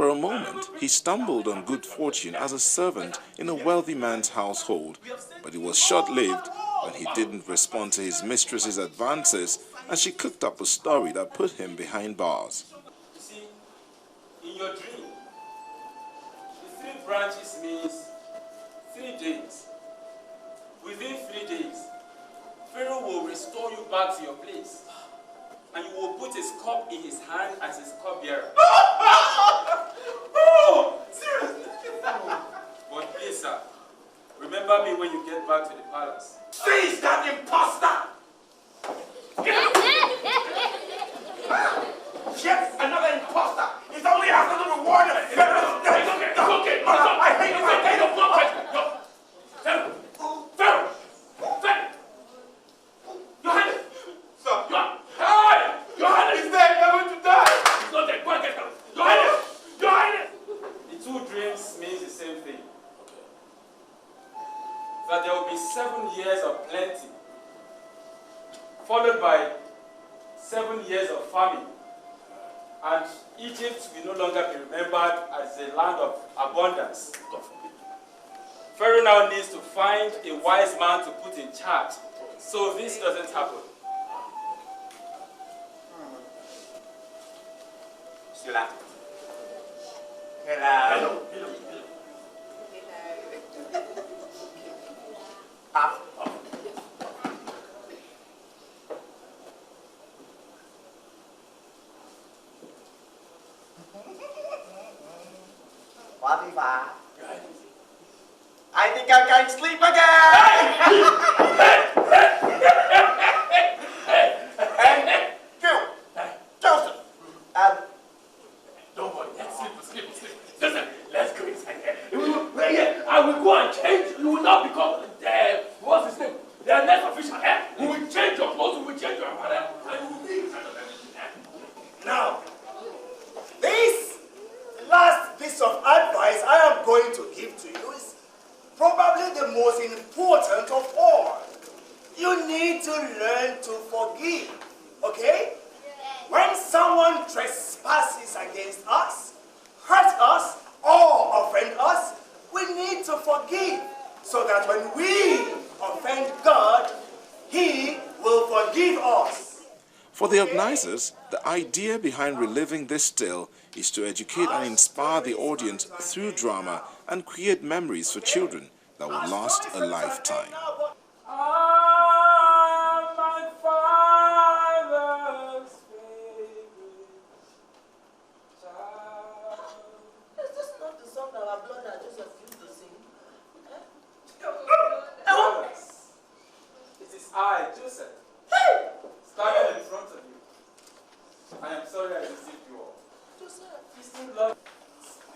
For a moment, he stumbled on good fortune as a servant in a wealthy man's household, but it was short-lived when he didn't respond to his mistress's advances and she cooked up a story that put him behind bars. You see, in your dream, the 3 branches means 3 days. Within 3 days, Pharaoh will restore you back to your place. And you will put his cup in his hand as his cupbearer. Oh, seriously? But please, sir, remember me when you get back to the palace. Seize that imposter! Yes, another imposter! It's only after the reward! It's okay. I hate him! Pharaoh! Your Highness! Sir! Your Highness is dead! You're going to die! He's not dead! Go and get him! Your Highness! Your Highness! The 2 dreams means the same thing. That there will be 7 years of plenty, followed by 7 years of famine, and Egypt will no longer be remembered as a land of abundance. Pharaoh now needs to find a wise man to put in charge, so this doesn't happen. Hello. Hello. I think I'm going to sleep again! Joseph! Don't worry, sleep. Listen, let's go inside here. I will go and change. You will not become, what's his name? The next official. We will change your clothes, we will change your apparel, and you will be inside of everything. Now, this last piece of advice I am going to give to you is probably the most important of all. You need to learn to forgive, okay? When someone trespasses against us, hurt us, or offend us, we need to forgive so that when we offend God, He will forgive us. For the organizers, the idea behind reliving this tale is to educate and inspire the audience through drama and create memories for children that will last a lifetime. I, Joseph, standing in front of you. I am sorry I deceived you all. Joseph, you still love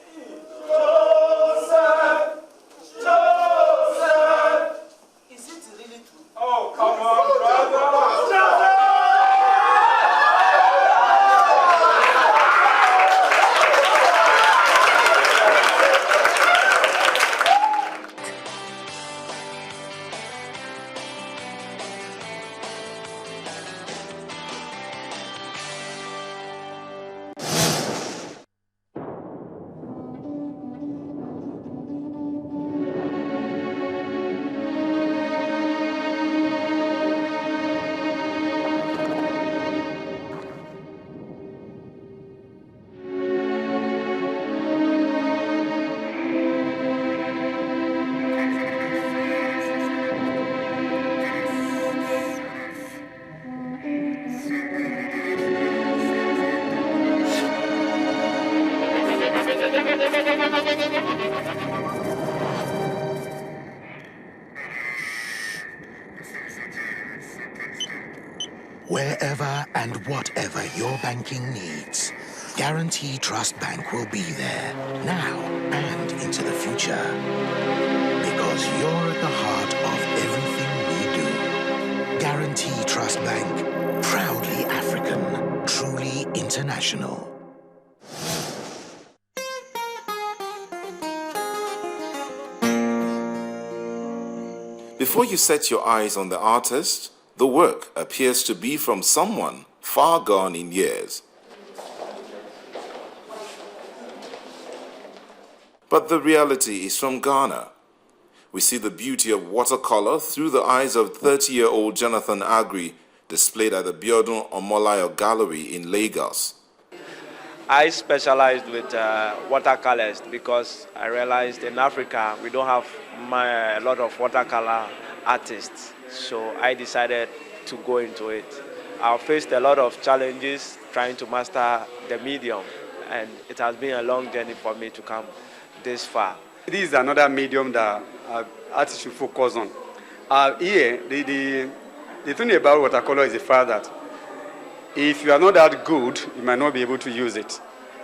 me. Joseph! Is it really true? Oh, come on, brother. Wherever and whatever your banking needs, Guarantee Trust Bank will be there, now and into the future. Because you're at the heart of everything we do. Guarantee Trust Bank, proudly African, truly international. Before you set your eyes on the artist, the work appears to be from someone far gone in years. But the reality is from Ghana. We see the beauty of watercolor through the eyes of 30-year-old Jonathan Agri, displayed at the Biodun Omolayo Gallery in Lagos. I specialized with watercolors because I realized in Africa we don't have a lot of watercolor artists. So I decided to go into it. I faced a lot of challenges trying to master the medium, and it has been a long journey for me to come this far. This is another medium that artists should focus on. Here, the thing about watercolor is the fact that if you are not that good, you might not be able to use it,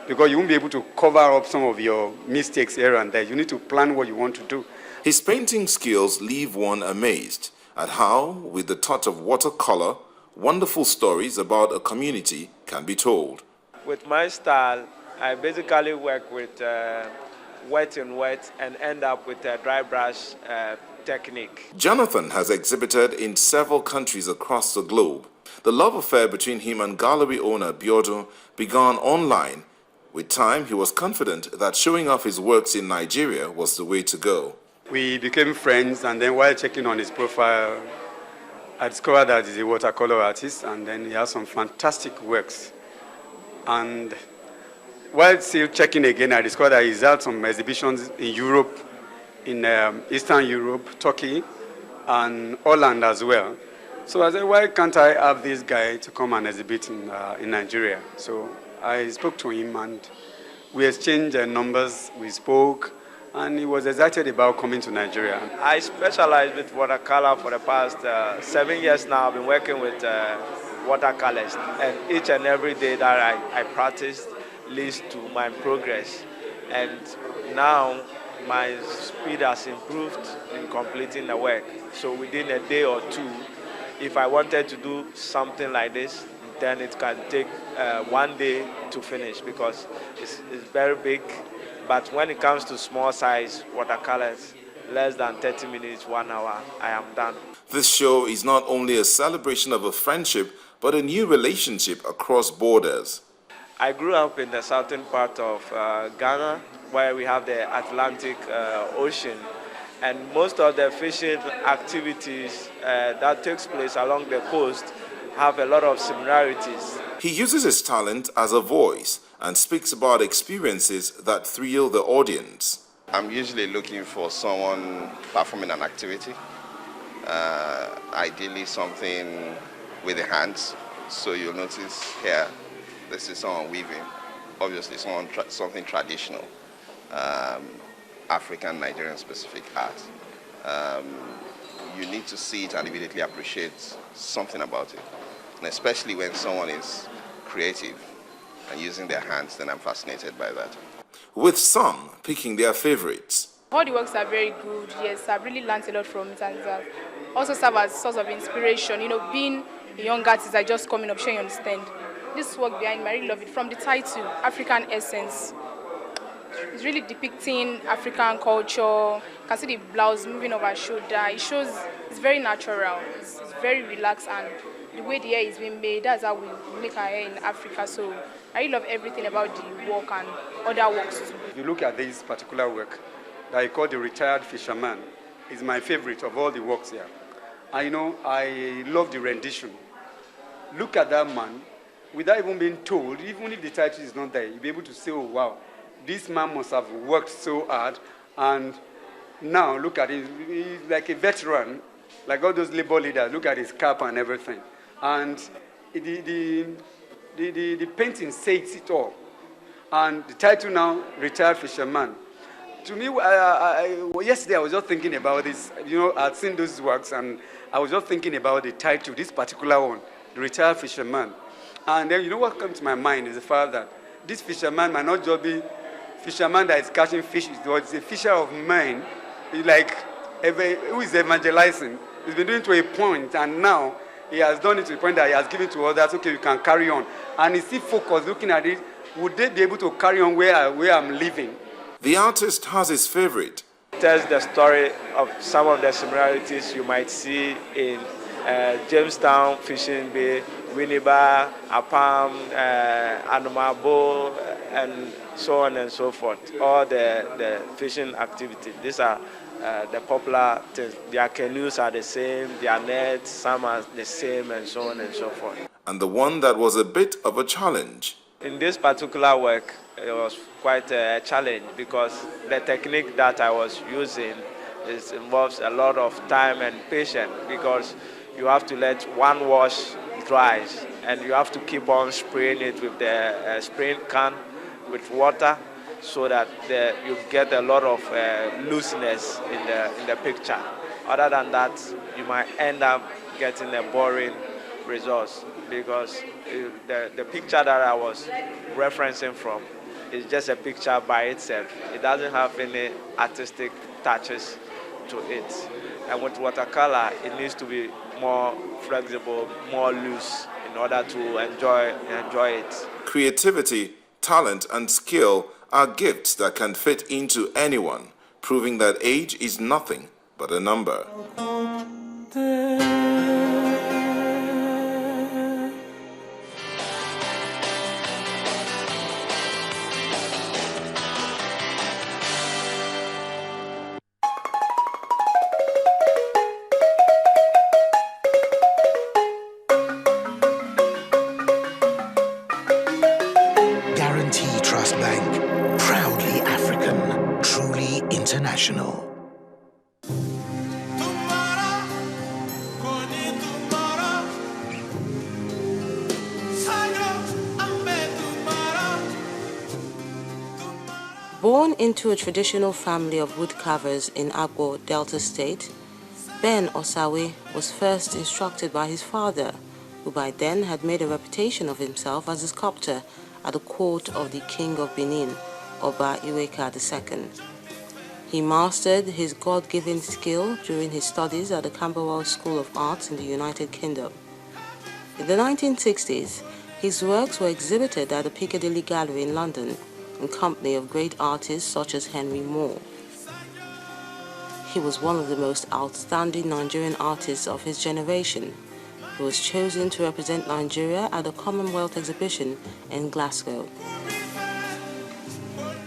because you won't be able to cover up some of your mistakes here and there. You need to plan what you want to do. His painting skills leave one amazed at how, with the touch of watercolor, wonderful stories about a community can be told. With my style, I basically work with wet and wet and end up with a dry brush technique. Jonathan has exhibited in several countries across the globe. The love affair between him and gallery owner Biodun began online. With time, he was confident that showing off his works in Nigeria was the way to go. We became friends, and then while checking on his profile, I discovered that he's a watercolor artist, and then he has some fantastic works. And while still checking again, I discovered that he's had some exhibitions in Europe, in Eastern Europe, Turkey, and Holland as well. So I said, why can't I have this guy to come and exhibit in Nigeria? So I spoke to him, and we exchanged numbers, we spoke, and he was excited about coming to Nigeria. I specialize with watercolor for the past 7 years now. I've been working with watercolors, and each and every day that I practice leads to my progress. And now my speed has improved in completing the work. So within a day or two, if I wanted to do something like this, then it can take 1 day to finish, because it's very big. But when it comes to small size watercolors, less than 30 minutes, 1 hour, I am done. This show is not only a celebration of a friendship, but a new relationship across borders. I grew up in the southern part of Ghana, where we have the Atlantic Ocean. And most of the fishing activities that takes place along the coast have a lot of similarities. He uses his talent as a voice and speaks about experiences that thrill the audience. I'm usually looking for someone performing an activity, ideally something with the hands. So you'll notice here, this is someone weaving, obviously something traditional, African, Nigerian specific art. You need to see it and immediately appreciate something about it. And especially when someone is creative and using their hands, then I'm fascinated by that. With some picking their favorites. All the works are very good, yes. I've really learned a lot from it, and also serve as a source of inspiration. You know, being a young artist, I just coming up, sure you understand. This work behind me, I really love it. From the title, African Essence. It's really depicting African culture. You can see the blouse moving over her shoulder. It shows it's very natural. It's very relaxed, and the way the hair is being made, that's how we make our hair in Africa. So I really love everything about the work and other works too. If you look at this particular work that I call The Retired Fisherman, it's my favorite of all the works here. I know I love the rendition. Look at that man, without even being told, even if the title is not there, you'll be able to say, oh wow, this man must have worked so hard, and now look at him, he's like a veteran, like all those labor leaders, look at his cap and everything. And the painting says it all. And the title now, Retired Fisherman. To me, yesterday I was just thinking about this. You know, I'd seen those works, and I was just thinking about the title, this particular one, The Retired Fisherman. And then you know what comes to my mind is the fact that this fisherman might not just be fisherman that is catching fish, it's a fisher of men, like who is evangelizing. He's been doing it to a point, and now he has done it to the point that he has given to others, okay, you can carry on. And he's still focused, looking at it, would they be able to carry on where I'm living? The artist has his favorite. It tells the story of some of the similarities you might see in Jamestown, Fishing Bay, Winneba, Apam, Anumabo, and so on and so forth. All the fishing activity. These are the popular things. Their canoes are the same, their nets, some are the same, and so on and so forth. And the one that was a bit of a challenge. In this particular work, it was quite a challenge because the technique that I was using involves a lot of time and patience, because you have to let one wash dry and you have to keep on spraying it with the spraying can with water, so that you get a lot of looseness in the picture. Other than that, you might end up getting a boring results, because the picture that I was referencing from is just a picture by itself. It doesn't have any artistic touches to it. And with watercolor, it needs to be more flexible, more loose in order to enjoy it. Creativity, talent, and skill are gifts that can fit into anyone, proving that age is nothing but a number. Guarantee Trust Bank, proudly African, truly international. Born into a traditional family of woodcarvers in Agbo, Delta State, Ben Osawe was first instructed by his father, who by then had made a reputation of himself as a sculptor at the court of the King of Benin, Oba Iweka II. He mastered his God-given skill during his studies at the Camberwell School of Arts in the United Kingdom. In the 1960s, his works were exhibited at the Piccadilly Gallery in London, in company of great artists such as Henry Moore. He was one of the most outstanding Nigerian artists of his generation. He was chosen to represent Nigeria at the Commonwealth exhibition in Glasgow.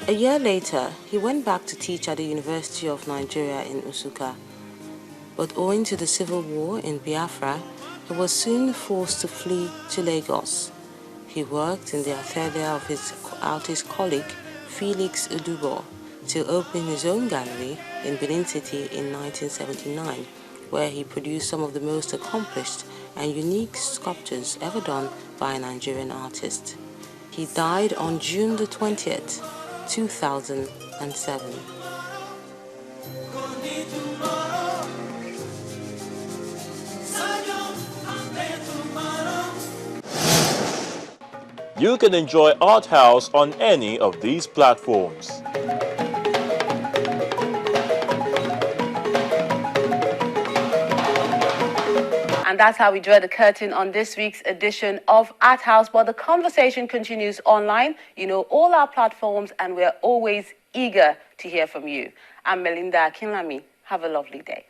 A year later, he went back to teach at the University of Nigeria in Nsukka, but owing to the civil war in Biafra, he was soon forced to flee to Lagos. He worked in the atelier of his artist colleague, Felix Udubo, till opening his own gallery in Benin City in 1979, where he produced some of the most accomplished and unique sculptures ever done by a Nigerian artist. He died on June the 20th, 2007. You can enjoy Art House on any of these platforms. And that's how we draw the curtain on this week's edition of Art House. But the conversation continues online, all our platforms, and we're always eager to hear from you. I'm Melinda Akinlami. Have a lovely day.